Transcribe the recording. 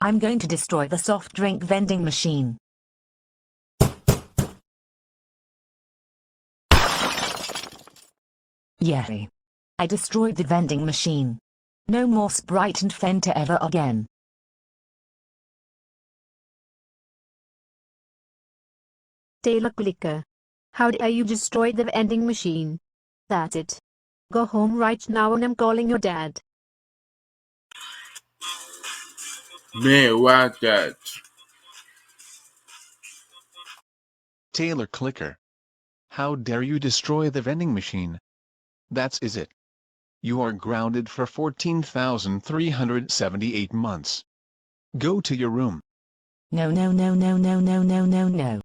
I'm going to destroy the soft drink vending machine. Yay! I destroyed the vending machine. No more Sprite and Fanta ever again. Taylor Clicker. How dare you destroy the vending machine? That's it. Go home right now and I'm calling your dad. Man, why that? Taylor Clicker. How dare you destroy the vending machine? That's is it. You are grounded for 14,378 months. Go to your room. No, no, no, no, no, no, no, no, no.